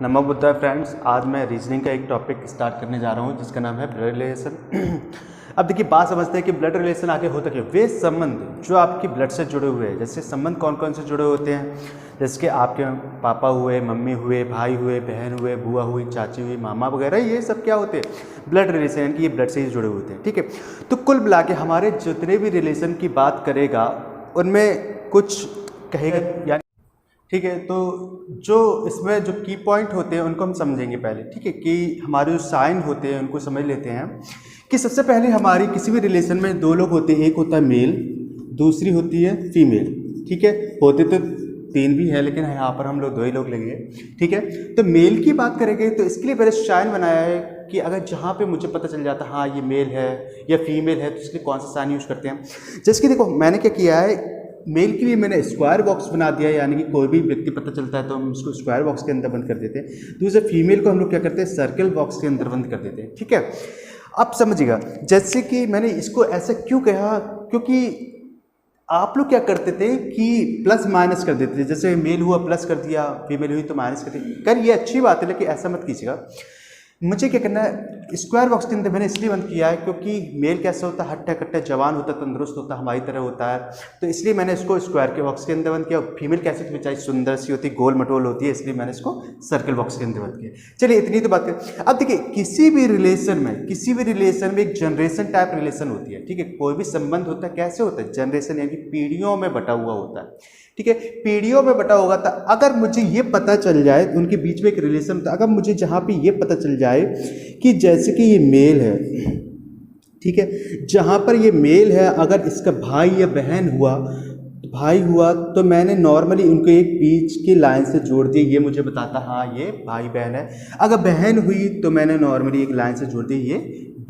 नमो बुद्धाय friends. आज मैं reasoning का एक टॉपिक स्टार्ट करने जा रहा हूँ जिसका नाम है ब्लड रिलेशन। अब देखिए, बात समझते हैं कि ब्लड रिलेशन आगे होता क्या। वे संबंध जो आपकी ब्लड से जुड़े हुए हैं, जैसे संबंध कौन कौन से जुड़े होते हैं, जैसे कि आपके पापा हुए, मम्मी हुए, भाई हुए, बहन हुए, बुआ हुई, चाची हुई, मामा वगैरह, ये सब क्या होते हैं, ब्लड रिलेशन, यानी कि ये ब्लड से ही जुड़े होते हैं। ठीक है, तो कुल मिला के हमारे जितने भी रिलेशन की बात करेगा उनमें कुछ कहेगा, यानी ठीक है। तो जो इसमें जो की पॉइंट होते हैं उनको हम समझेंगे पहले। ठीक है, कि हमारे जो साइन होते हैं उनको समझ लेते हैं कि सबसे पहले हमारी किसी भी रिलेशन में दो लोग होते हैं, एक होता है मेल, दूसरी होती है फीमेल। ठीक है, होते तो तीन भी है लेकिन यहाँ पर हम लोग दो ही लोग लेंगे। ठीक है, तो मेल की बात करेंगे तो इसके लिए पहले साइन बनाया है कि अगर जहाँ पे मुझे पता चल जाता हाँ ये मेल है या फीमेल है तो इसके लिए कौन सा साइन यूज़ करते हैं। जैसे कि देखो, मैंने क्या किया है, मेल के लिए मैंने स्क्वायर बॉक्स बना दिया है, यानी कि कोई भी व्यक्ति पता चलता है तो हम उसको स्क्वायर बॉक्स के अंदर बंद कर देते हैं। दूसरे फीमेल को हम लोग क्या करते हैं, सर्कल बॉक्स के अंदर बंद कर देते हैं। ठीक है, अब समझिएगा, जैसे कि मैंने इसको ऐसा क्यों कहा, क्योंकि आप लोग क्या करते थे कि प्लस माइनस कर देते थे। जैसे मेल हुआ प्लस कर दिया, फीमेल हुई तो माइनस कर दिया। कर ये अच्छी बात है लेकिन ऐसा मत कीजिएगा। मुझे क्या करना है, स्क्वायर बॉक्स के अंदर मैंने इसलिए बंद किया है क्योंकि मेल कैसा होता है, हट्टा कट्टा जवान होता है, तंदुरुस्त होता है, हमारी तरह होता है, तो इसलिए मैंने इसको स्क्वायर के बॉक्स के अंदर बंद किया। फीमेल कैसी होती है, बेचारी सुंदर सी होती है, गोल मटोल होती है, इसलिए मैंने इसको सर्कल बॉक्स के अंदर बंद किया। चलिए इतनी तो बात करें। अब देखिए, किसी भी रिलेशन में एक जनरेशन टाइप रिलेशन होती है। ठीक है, कोई भी संबंध होता है कैसे होता है, जनरेशन, यानी कि पीढ़ियों में बटा हुआ होता है। ठीक है, पीढ़ियों में बटा होगा। तो अगर मुझे ये पता चल जाए, उनके बीच में एक रिलेशन, तो अगर मुझे जहाँ पे ये पता चल जाए कि जैसे कि ये मेल है, ठीक है, जहाँ पर ये मेल है, अगर इसका भाई या बहन हुआ तो मैंने नॉर्मली उनको एक बीच की लाइन से जोड़ दिया, ये मुझे बताता हाँ ये भाई बहन है। अगर बहन हुई तो मैंने नॉर्मली एक लाइन से जोड़ दिया, ये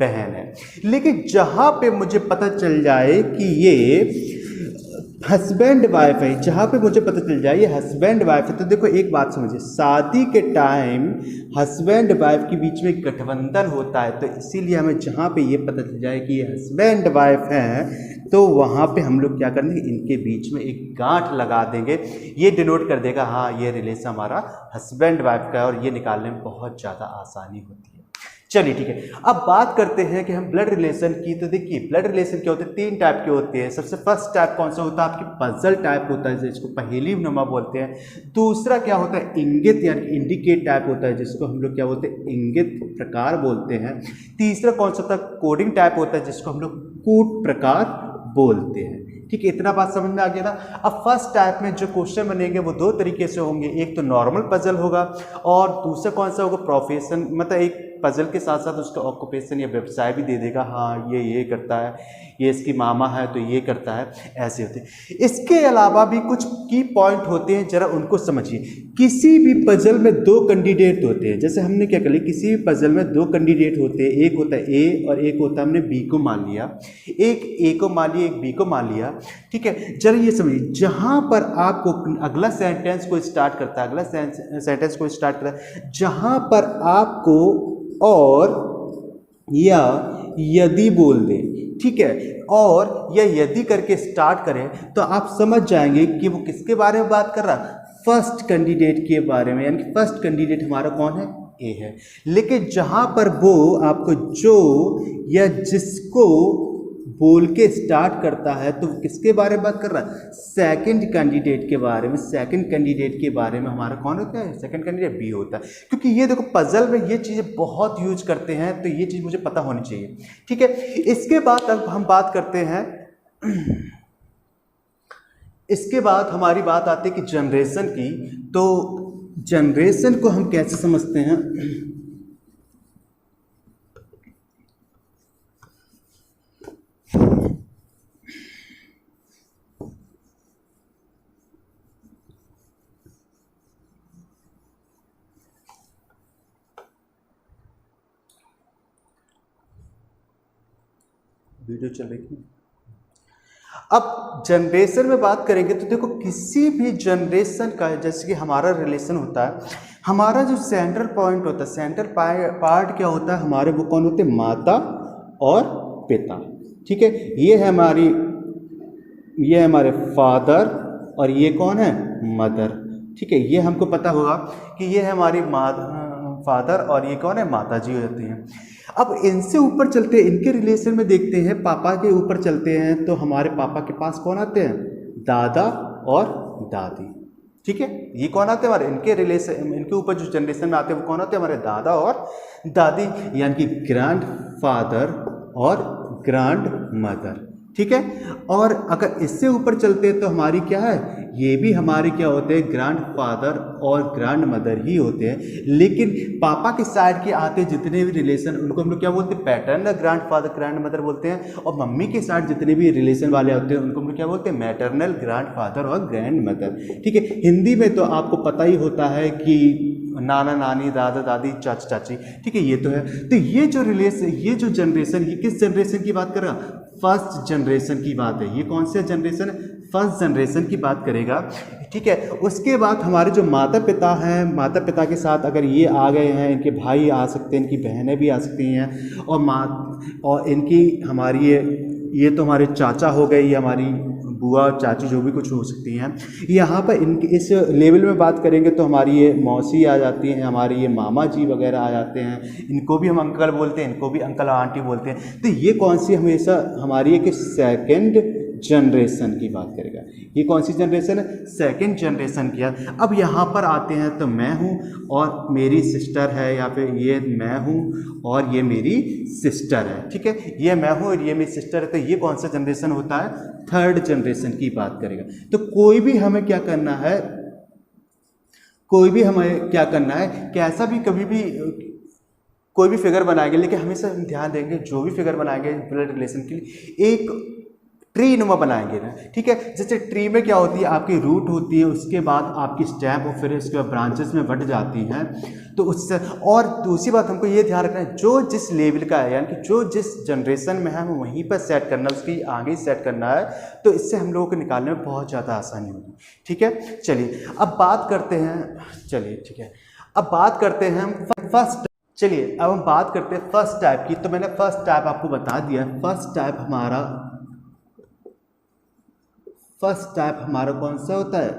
बहन है। लेकिन जहाँ पे मुझे पता चल जाए कि ये हस्बैंड वाइफ है, जहाँ पे मुझे पता चल जाए ये हस्बैंड वाइफ है, तो देखो एक बात समझिए, शादी के टाइम हस्बैंड वाइफ के बीच में गठबंधन होता है, तो इसीलिए हमें जहाँ पे ये पता चल जाए कि ये हस्बैंड वाइफ हैं तो वहाँ पे हम लोग क्या करेंगे, इनके बीच में एक गांठ लगा देंगे। ये डिनोट कर देगा हाँ ये रिलेशन हमारा हस्बैंड वाइफ का है, और ये निकालने में बहुत ज़्यादा आसानी होती है। चलिए ठीक है, अब बात करते हैं कि हम ब्लड रिलेशन की। तो देखिए, ब्लड रिलेशन क्या होते हैं, तीन टाइप के होते हैं। सबसे फर्स्ट टाइप कौन सा होता है, आपकी पजल टाइप होता है जिसको पहेली नुमा बोलते हैं। दूसरा क्या होता है, इंगित यानी इंडिकेट टाइप होता है जिसको हम लोग क्या बोलते हैं, इंगित प्रकार बोलते हैं। तीसरा कौन सा होता है, कोडिंग टाइप होता है जिसको हम लोग कूट प्रकार बोलते हैं। ठीक है, इतना बात समझ में आ गया ना। अब फर्स्ट टाइप में जो क्वेश्चन बनेंगे वो दो तरीके से होंगे, एक तो नॉर्मल पजल होगा और दूसरा कौन सा होगा, प्रोफेशन, मतलब एक पजल के साथ साथ उसका ऑक्यूपेशन या व्यवसाय भी दे देगा, हाँ ये करता है, ये इसकी मामा है तो ये करता है, ऐसे होते हैं। इसके अलावा भी कुछ की पॉइंट होते हैं, जरा उनको समझिए। किसी भी पजल में दो कैंडिडेट होते हैं, जैसे हमने क्या कर लिया, किसी भी पजल में दो कैंडिडेट होते हैं, एक होता है ए और एक होता है, हमने बी को मान लिया, एक ए को मान लिया, एक बी को मान लिया। ठीक है, जरा ये समझिए, जहाँ पर आपको अगला सेंटेंस को स्टार्ट करता है, जहाँ पर आपको और या यदि बोल दे, ठीक है, और या यदि करके स्टार्ट करें तो आप समझ जाएंगे कि वो किसके बारे में बात कर रहा है, फर्स्ट कैंडिडेट के बारे में, यानी कि फर्स्ट कैंडिडेट हमारा कौन है, ए है। लेकिन जहां पर वो आपको जो या जिसको बोल के स्टार्ट करता है तो किसके बारे में बात कर रहा है, सेकंड कैंडिडेट के बारे में। सेकंड कैंडिडेट के बारे में हमारा कौन होता है, सेकंड कैंडिडेट बी होता है। क्योंकि ये देखो, पजल में ये चीज़ें बहुत यूज करते हैं तो ये चीज़ मुझे पता होनी चाहिए। ठीक है, इसके बाद अब हम बात करते हैं, इसके बाद हमारी बात आती है कि जनरेशन की। तो जनरेशन को हम कैसे समझते हैं, वीडियो चल रही थी। अब जनरेशन में बात करेंगे तो देखो, किसी भी जनरेशन का, जैसे कि हमारा रिलेशन होता है, हमारा जो सेंट्रल पॉइंट होता है, सेंट्रल पार्ट क्या होता है हमारे, वो कौन होते हैं, माता और पिता। ठीक है, ये है हमारे फादर और ये कौन है, मदर। ठीक है, ये हमको पता होगा कि ये है हमारी फादर और ये कौन है, माता जी हो जाती हैं। अब इनसे ऊपर चलते हैं, इनके रिलेशन में देखते हैं, पापा के ऊपर चलते हैं तो हमारे पापा के पास कौन आते हैं, दादा और दादी। ठीक है, ये कौन आते हैं हमारे, इनके रिलेशन, इनके ऊपर जो जनरेशन में आते हैं वो कौन होते हैं, हमारे दादा और दादी, यानी कि ग्रैंड फादर और ग्रैंड मदर। ठीक है, और अगर इससे ऊपर चलते हैं तो हमारी क्या है, ये भी हमारे क्या होते हैं, ग्रैंड फादर और ग्रैंड मदर ही होते हैं। लेकिन पापा की साइड के आते जितने भी रिलेशन, उनको हम लोग क्या बोलते हैं, paternal grand father grand mother बोलते हैं। और मम्मी के साइड जितने भी रिलेशन वाले होते हैं उनको हम लोग क्या बोलते हैं, मैटरनल ग्रैंड फादर और ग्रैंड मदर। ठीक है, हिंदी में तो आपको पता ही होता है कि नाना नानी, दादा दादी, चाचा चाची। ठीक है, ये तो है। तो ये जो रिलेशन, ये जो जनरेशन, ये किस जनरेशन की बात कर रहा, फर्स्ट जनरेशन की बात है। ये कौन सा जनरेशन है, फर्स्ट जनरेशन की बात करेगा। ठीक है, उसके बाद हमारे जो माता पिता हैं, माता पिता के साथ अगर ये आ गए हैं, इनके भाई आ सकते हैं, इनकी बहनें भी आ सकती हैं, और इनकी हमारी ये तो हमारे चाचा हो गए, ये हमारी बुआ चाची जो भी कुछ हो सकती हैं। यहाँ पर इनके इस लेवल में बात करेंगे तो हमारी ये मौसी आ जाती हैं, हमारी ये मामा जी वगैरह आ जाते हैं, इनको भी हम अंकल बोलते हैं, इनको भी अंकल आंटी बोलते हैं। तो ये कौन सी हमेशा हमारी एक सेकंड जनरेशन की बात करेगा। ये कौन सी जनरेशन है, सेकंड जनरेशन की है। अब यहाँ पर आते हैं तो मैं हूँ और मेरी सिस्टर है, या फिर ये मैं हूँ और ये मेरी सिस्टर है। ठीक है, ये मैं हूँ और ये मेरी सिस्टर है, तो ये कौन सा जनरेशन होता है, थर्ड जनरेशन की बात करेगा। तो कोई भी हमें क्या करना है, कोई भी हमें क्या करना है, कैसा भी कभी भी कोई भी फिगर बनाएंगे, लेकिन हमेशा हम ध्यान देंगे जो भी फिगर बनाएंगे ब्लड रिलेशन के लिए एक ट्री नुमा बनाएंगे ना। ठीक है, जैसे ट्री में क्या होती है, आपकी रूट होती है, उसके बाद आपकी स्टेम और फिर इसके बाद ब्रांचेस में बढ़ जाती हैं। तो उससे, और दूसरी बात हमको ये ध्यान रखना है, जो जिस लेवल का है, यानी कि जो जिस जनरेशन में है हमें वहीं पर सेट करना है, उसकी आगे सेट करना है। तो इससे हम लोगों को निकालने में बहुत ज़्यादा आसानी होगी। ठीक है, चलिए अब बात करते हैं, चलिए ठीक है, अब बात करते हैं हम फर्स्ट। चलिए अब हम बात करते हैं फर्स्ट टाइप की। तो मैंने फर्स्ट टाइप आपको बता दिया। फर्स्ट टाइप हमारा कौन सा होता है,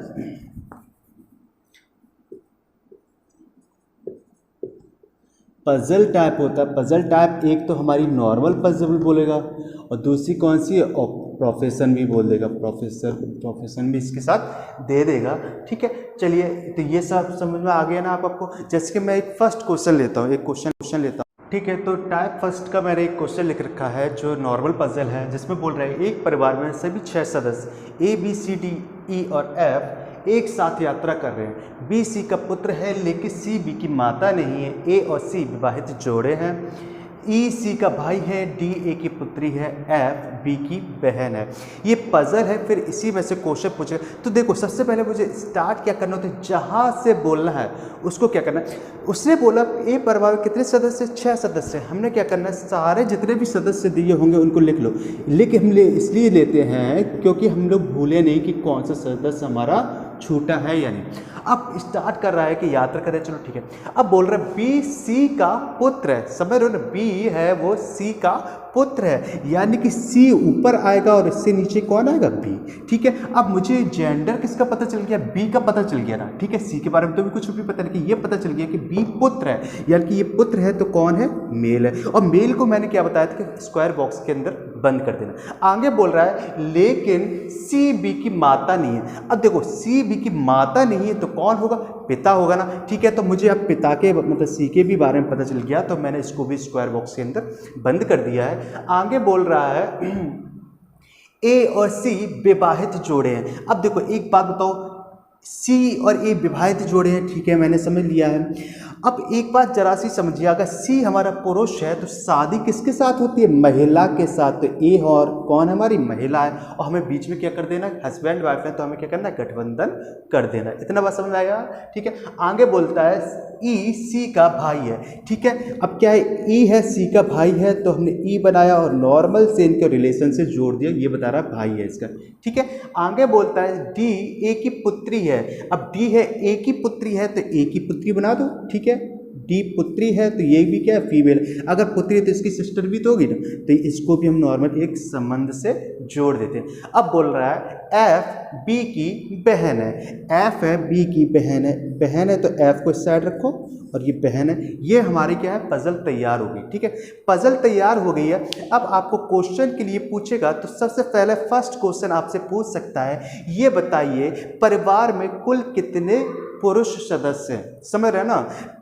पजल टाइप होता है। पजल टाइप एक तो हमारी नॉर्मल पजल बोलेगा और दूसरी कौन सी है, और प्रोफेशन भी बोल देगा, प्रोफेशन भी इसके साथ दे देगा। ठीक है, चलिए तो ये सब समझ में आ गया ना आपको। जैसे कि मैं एक फर्स्ट क्वेश्चन लेता हूँ, एक क्वेश्चन लेता हूँ। ठीक है, तो टाइप फर्स्ट का मैंने एक क्वेश्चन लिख रखा है जो नॉर्मल पजल है, जिसमें बोल रहा है एक परिवार में सभी 6 सदस्य ABCDE और F एक साथ यात्रा कर रहे हैं। B C का पुत्र है लेकिन C B की माता नहीं है। A और C विवाहित जोड़े हैं। E C का भाई है, D A की पुत्री है, F B की बहन है। ये पजल है, फिर इसी में से क्वेश्चन पूछेगा। तो देखो सबसे पहले मुझे स्टार्ट क्या करना होता है, जहाँ से बोलना है उसको क्या करना है। उसने बोला ए परिवार में कितने सदस्य, 6 सदस्य। हमने क्या करना है, सारे जितने भी सदस्य दिए होंगे उनको लिख लो। लेकिन हम इसलिए लेते हैं क्योंकि हम लोग भूले नहीं कि कौन सा सदस्य हमारा छूटा है या नहीं। अब स्टार्ट कर रहा है कि यात्रा करें, चलो ठीक है। अब बोल रहे हैं बी सी का पुत्र है, समझ रहे हो ना, बी है वो सी का पुत्र है, यानी कि सी ऊपर आएगा और इससे नीचे कौन आएगा, बी। ठीक है, अब मुझे जेंडर किसका पता चल गया, बी का पता चल गया ना। ठीक है, सी के बारे में तो भी कुछ भी पता नहीं, कि ये पता चल गया कि बी पुत्र है, यानी कि ये पुत्र है तो कौन है, मेल है। और मेल को मैंने क्या बताया था कि स्क्वायर बॉक्स के अंदर बंद कर देना। आगे बोल रहा है लेकिन सी बी की माता नहीं है। अब देखो सी बी की माता नहीं है तो कौन होगा, पिता होगा ना। ठीक है, तो मुझे अब पिता के मतलब सी के भी बारे में पता चल गया, तो मैंने इसको भी स्क्वायर बॉक्स के अंदर बंद कर दिया है। आगे बोल रहा है ए और सी विवाहित जोड़े हैं। अब देखो एक बात बताओ, सी और ए विवाहित जोड़े हैं, ठीक है मैंने समझ लिया है। अब एक बात जरा सी समझिए, अगर सी हमारा पुरुष है तो शादी किसके साथ होती है, महिला के साथ। तो ए और कौन हमारी महिला है, और हमें बीच में क्या कर देना, हस्बैंड वाइफ है तो हमें क्या करना है, गठबंधन कर देना। इतना बात समझ में आएगा। ठीक है, आगे बोलता है ई सी का भाई है। ठीक है, अब क्या है, ई है सी का भाई है तो हमने ई बनाया और नॉर्मल से इनके रिलेशन से जोड़ दिया, ये बता रहा भाई है इसका। ठीक है, आगे बोलता है डी ए की पुत्री है। अब डी है ए की पुत्री है तो ए की पुत्री बना दो। ठीक है, टी पुत्री है तो ये भी क्या है, फीमेल। अगर पुत्री है तो इसकी सिस्टर भी तो होगी ना, तो इसको भी हम नॉर्मल एक संबंध से जोड़ देते हैं। अब बोल रहा है एफ बी की बहन है, एफ है बी की बहन है तो एफ को इस साइड रखो और ये बहन है। ये हमारी क्या है, पजल तैयार हो गई। ठीक है, पजल तैयार हो गई है। अब आपको क्वेश्चन के लिए पूछेगा तो सबसे पहले फर्स्ट क्वेश्चन आपसे पूछ सकता है, ये बताइए परिवार में कुल कितने पुरुष सदस्य हैं। समझ रहे हैं ना,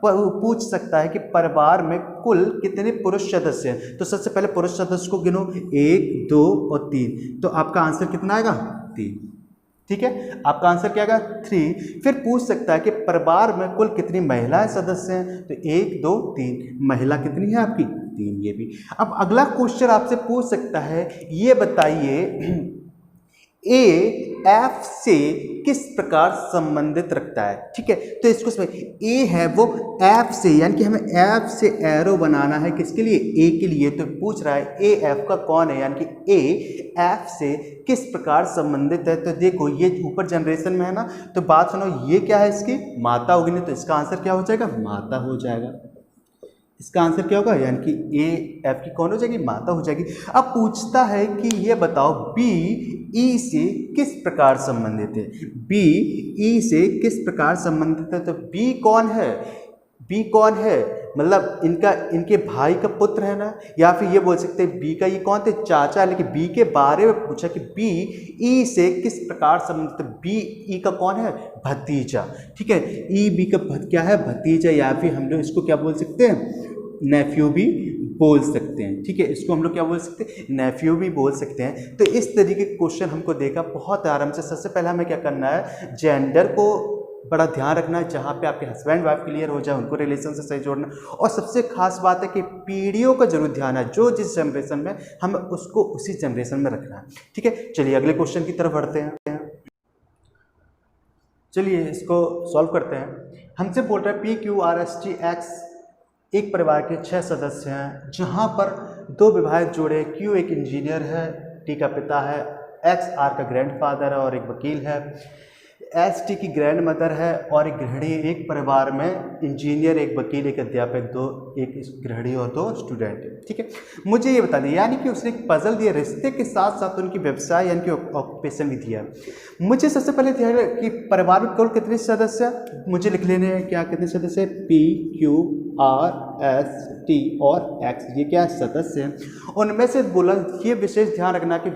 पूछ सकता है कि परिवार में कुल कितने पुरुष सदस्य हैं। तो सबसे पहले पुरुष सदस्य को गिनो, 1 2 और 3, तो आपका आंसर कितना आएगा, 3। ठीक है, आपका आंसर क्या आएगा, 3। फिर पूछ सकता है कि परिवार में कुल कितनी महिलाएं सदस्य हैं, तो 1 2 3, महिला कितनी है आपकी, 3, ये भी। अब अगला क्वेश्चन आपसे पूछ सकता है, ये बताइए ए एफ से किस प्रकार संबंधित रखता है। ठीक है, तो इसको समझ, ए है वो एफ से, यानी कि हमें एफ से एरो बनाना है, किसके लिए, ए के लिए। तो पूछ रहा है ए एफ का कौन है, यानी कि ए एफ से किस प्रकार संबंधित है। तो देखो ये ऊपर जनरेशन में है ना, तो बात सुनो, ये क्या है, इसकी माता होगी ना, तो इसका आंसर क्या हो जाएगा, माता हो जाएगा। इसका आंसर क्या होगा, यानी कि ए एफ की कौन हो जाएगी, माता हो जाएगी। अब पूछता है कि ये बताओ बी ई से किस प्रकार संबंधित है, बी ई से किस प्रकार संबंधित है। तो बी कौन है, बी कौन है, मतलब इनके भाई का पुत्र है ना, या फिर ये बोल सकते हैं बी का ये कौन थे, चाचा। लेकिन बी के बारे में पूछा कि बी ई से किस प्रकार संबंधित, बी ई का कौन है, भतीजा। ठीक है, ई बी का क्या है, भतीजा, या फिर हम लोग इसको क्या बोल सकते हैं, नेफ्यू भी बोल सकते हैं। ठीक है, इसको हम लोग क्या बोल सकते हैं, नेफ्यू भी बोल सकते हैं। तो इस तरीके के क्वेश्चन हमको देखा बहुत आराम से। सबसे पहले हमें क्या करना है, जेंडर को बड़ा ध्यान रखना है, जहाँ पे आपके हस्बैंड वाइफ क्लियर हो जाए उनको रिलेशन से सही जोड़ना। और सबसे खास बात है कि पीढ़ियों का जरूर ध्यान है, जो जिस जनरेशन में हम उसको उसी जनरेशन में रखना है। ठीक है, चलिए अगले क्वेश्चन की तरफ बढ़ते हैं। चलिए इसको सॉल्व करते हैं। हमसे बोल रहा है P Q R S T x एक परिवार के 6 सदस्य हैं, जहाँ पर 2 विवाहित जोड़े, क्यू एक इंजीनियर है, टी का पिता है, एक्स आर का ग्रैंडफादर है और एक वकील है, एस टी की ग्रैंड मदर है और एक गृहिणी। एक परिवार में इंजीनियर, एक वकील, एक अध्यापक, एक गृहिणी और 2 स्टूडेंट। ठीक है, मुझे ये बता दें, यानी कि उसने एक पजल दिया, रिश्ते के साथ साथ उनकी व्यवसाय यानी कि ऑक्यूपेशन भी दिया। मुझे सबसे पहले ध्यान कि परिवार में कुल कितने सदस्य, मुझे लिख लेने हैं क्या, कितने सदस्य, P Q R S T और एक्स, ये क्या सदस्य हैं। उनमें से बोला ये विशेष ध्यान रखना कि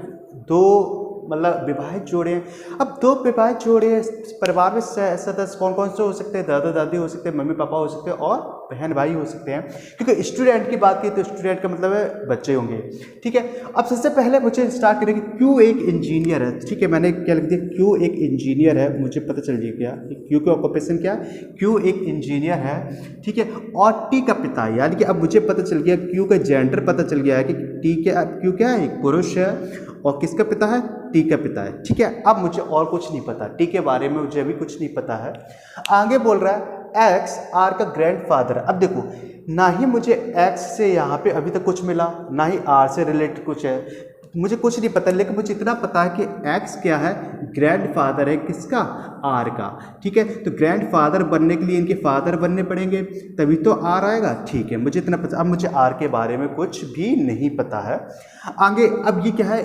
2 मतलब विवाहित जोड़े हैं। अब 2 विवाहित जोड़े परिवार में सदस्य कौन कौन से हो सकते हैं, दादा दादी हो सकते हैं, मम्मी पापा हो सकते हैं और बहन भाई हो सकते हैं। क्योंकि स्टूडेंट की बात की तो स्टूडेंट का मतलब है बच्चे होंगे। ठीक है, अब सबसे पहले मुझे स्टार्ट करें कि क्यू एक इंजीनियर है। ठीक है, मैंने क्या लिख दिया, क्यू एक इंजीनियर है। मुझे पता चल गया कि क्यू का ऑक्यूपेशन क्या है, क्यू एक इंजीनियर है। ठीक है, और टी का पिता, यानी कि अब मुझे पता चल गया, क्यू का जेंडर पता चल गया है कि क्यू क्या है, एक पुरुष है और किसका पिता है, टी का पिता है। ठीक है, अब मुझे और कुछ नहीं पता, टी के बारे में मुझे अभी कुछ नहीं पता है। आगे बोल रहा है एक्स आर का ग्रैंडफादर। अब देखो, ना ही मुझे एक्स से यहाँ पे अभी तक कुछ मिला, ना ही आर से रिलेटेड कुछ है, मुझे कुछ नहीं पता। लेकिन मुझे इतना पता है कि एक्स क्या है, ग्रैंडफादर है किसका, आर का। ठीक है, तो ग्रैंडफादर बनने के लिए इनके फादर बनने पड़ेंगे, तभी तो आर आएगा। ठीक है, मुझे इतना पता। अब मुझे आर के बारे में कुछ भी नहीं पता है। आगे अब ये क्या है,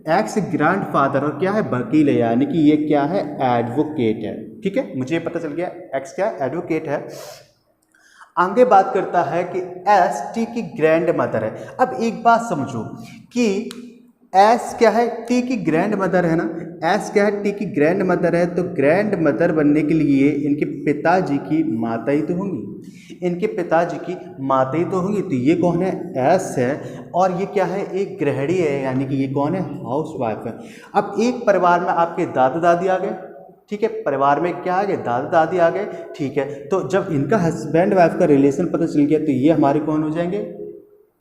एक्स ग्रैंडफादर और क्या है, वकील है, यानी कि ये क्या है, एडवोकेट है। ठीक है, मुझे ये पता चल गया एक्स क्या है, एडवोकेट है। आगे बात करता है कि एस टी की ग्रैंड मदर है। अब एक बात समझो कि एस क्या है, टी की ग्रैंड मदर है ना, एस क्या है, टी की ग्रैंड मदर है। तो ग्रैंड मदर बनने के लिए इनके पिताजी की माता ही तो होंगी, इनके पिताजी की माता ही तो होंगी। तो ये कौन है, एस है, और ये क्या है, एक गृहिणी है, यानी कि ये कौन है, हाउस वाइफ है। अब एक परिवार में आपके दादा दादी आ गए। ठीक है, परिवार में क्या आ गए, दादा दादी आ गए। ठीक है, तो जब इनका हस्बैंड वाइफ का रिलेशन पता चल गया तो ये हमारे कौन हो जाएंगे,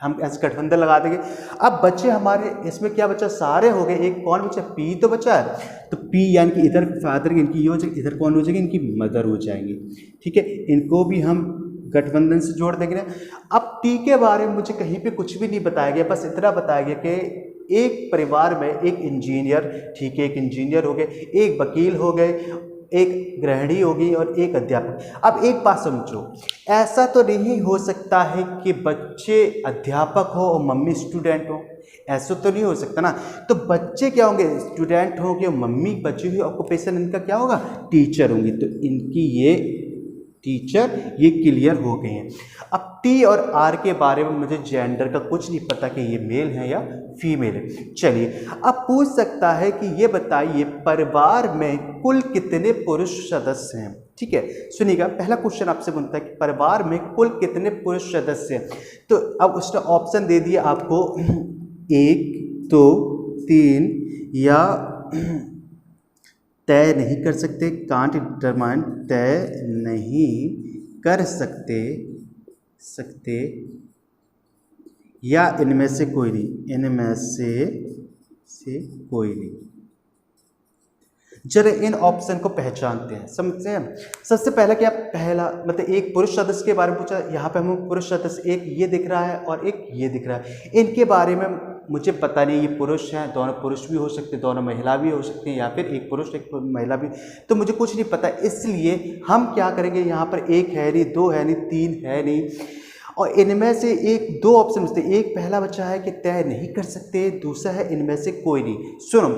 हम ऐसे गठबंधन लगा देंगे। अब बच्चे हमारे इसमें क्या बचा, सारे हो गए, एक कौन बचा, पी तो बचा है। तो पी यानी कि इधर फादर इनकी ये हो जाएगी, इधर कौन हो जाएगी, इनकी मदर हो जाएंगी। ठीक है, इनको भी हम गठबंधन से जोड़ देंगे। अब टी के बारे में मुझे कहीं पे कुछ भी नहीं बताया गया, बस इतना बताया गया कि एक परिवार में एक इंजीनियर, ठीक है, एक इंजीनियर हो गए, एक वकील हो गए, एक गृहिणी होगी और एक अध्यापक। अब एक बात समझो, ऐसा तो नहीं हो सकता है कि बच्चे अध्यापक हो और मम्मी स्टूडेंट हो, ऐसा तो नहीं हो सकता ना। तो बच्चे क्या होंगे, स्टूडेंट होंगे और मम्मी बची हुई ऑक्यूपेशन इनका क्या होगा, टीचर होंगी। तो इनकी ये टीचर ये क्लियर हो गए हैं। अब टी और आर के बारे में मुझे जेंडर का कुछ नहीं पता कि ये मेल है या फीमेल है। चलिए अब पूछ सकता है कि ये बताइए परिवार में कुल कितने पुरुष सदस्य हैं। ठीक है, सुनिएगा, पहला क्वेश्चन आपसे बनता है कि परिवार में कुल कितने पुरुष सदस्य हैं। तो अब उसने ऑप्शन दे दिया आपको 1 2 3 या तय नहीं कर सकते, कांट डिटरमाइन, तय नहीं कर सकते या इनमें से कोई नहीं, इनमें से कोई नहीं। जरा इन ऑप्शन को पहचानते हैं, समझते हैं। सबसे पहला क्या, पहला मतलब एक पुरुष सदस्य के बारे में पूछा। यहाँ पे हमें पुरुष सदस्य एक ये दिख रहा है और एक ये दिख रहा है। इनके बारे में मुझे पता नहीं, ये पुरुष हैं, दोनों पुरुष भी हो सकते हैं, दोनों महिला भी हो सकते हैं, या फिर एक पुरुष एक महिला भी, तो मुझे कुछ नहीं पता। इसलिए हम क्या करेंगे, यहाँ पर एक है नहीं, दो है नहीं, तीन है नहीं, और इनमें से एक दो ऑप्शन बचते। एक पहला बच्चा है कि तय नहीं कर सकते, दूसरा है इनमें से कोई नहीं। सुनो,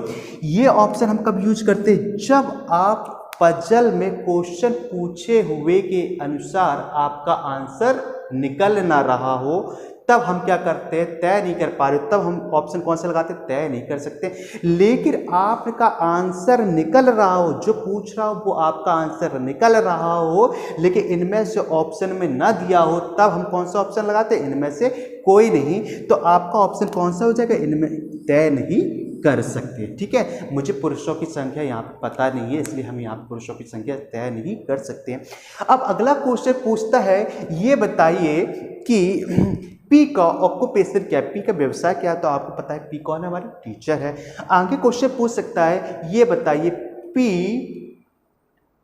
ये ऑप्शन हम कब यूज करते हैं, जब आप पजल में क्वेश्चन पूछे हुए के अनुसार आपका आंसर निकल ना रहा हो, तब हम क्या करते हैं, तय नहीं कर पा रहे, तब हम ऑप्शन कौन सा लगाते हैं, तय नहीं कर सकते। लेकिन आपका आंसर निकल रहा हो, जो पूछ रहा हो वो आपका आंसर निकल रहा हो, लेकिन इनमें से ऑप्शन में ना दिया हो, तब हम कौन सा ऑप्शन लगाते हैं, इनमें से कोई नहीं। तो आपका ऑप्शन कौन सा हो जाएगा, इनमें तय नहीं कर सकते। ठीक है, मुझे पुरुषों की संख्या यहाँ पे पता नहीं है, इसलिए हम यहाँ पे पुरुषों की संख्या तय नहीं कर सकते हैं। अब अगला क्वेश्चन पूछता है, ये बताइए कि पी का ऑक्यूपेशन क्या है, पी का व्यवसाय क्या है। तो आपको पता है पी कौन है, हमारे टीचर है। आगे क्वेश्चन पूछ सकता है, ये बताइए पी,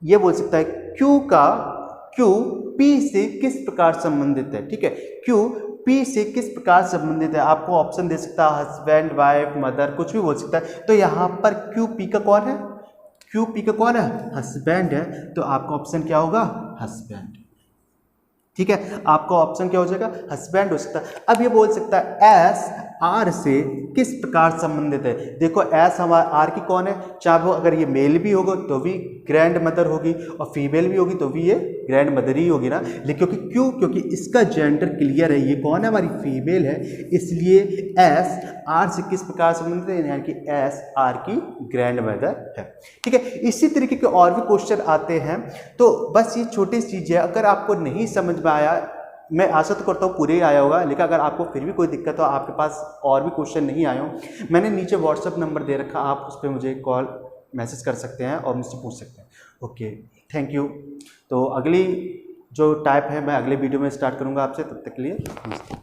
ये बोल सकता है क्यू पी से किस प्रकार संबंधित है। ठीक है, क्यू पी से किस प्रकार संबंधित है। आपको ऑप्शन दे सकता है हस्बैंड, वाइफ, मदर, कुछ भी बोल सकता है। तो यहाँ पर क्यू पी का कौन है, क्यू पी का कौन है, हस्बैंड है। तो आपका ऑप्शन क्या होगा, हस्बैंड। ठीक है, आपका ऑप्शन क्या हो जाएगा, हस्बैंड हो सकता है। अब ये बोल सकता है एस आर से किस प्रकार संबंधित है। देखो एस हमारा आर की कौन है, चाहे वो अगर ये मेल भी होगा तो भी ग्रैंड मदर होगी, और फीमेल भी होगी तो भी ये ग्रैंड मदर ही होगी ना। लेकिन क्योंकि इसका जेंडर क्लियर है, ये कौन है, हमारी फीमेल है, इसलिए एस आर से किस प्रकार संबंधित है, यानी कि एस आर की ग्रैंड मदर है। ठीक है, इसी तरीके के और भी क्वेश्चन आते हैं। तो बस ये छोटी चीज़ है, अगर आपको नहीं समझ में आया, मैं आशा तो करता हूँ पूरे ही आया होगा, लेकिन अगर आपको फिर भी कोई दिक्कत हो, आपके पास और भी क्वेश्चन नहीं आए हो, मैंने नीचे व्हाट्सएप नंबर दे रखा, आप उस पर मुझे कॉल मैसेज कर सकते हैं और मुझसे पूछ सकते हैं। Okay, thank you. तो अगली जो टाइप है मैं अगले वीडियो में स्टार्ट करूँगा आपसे, तब तक के लिए।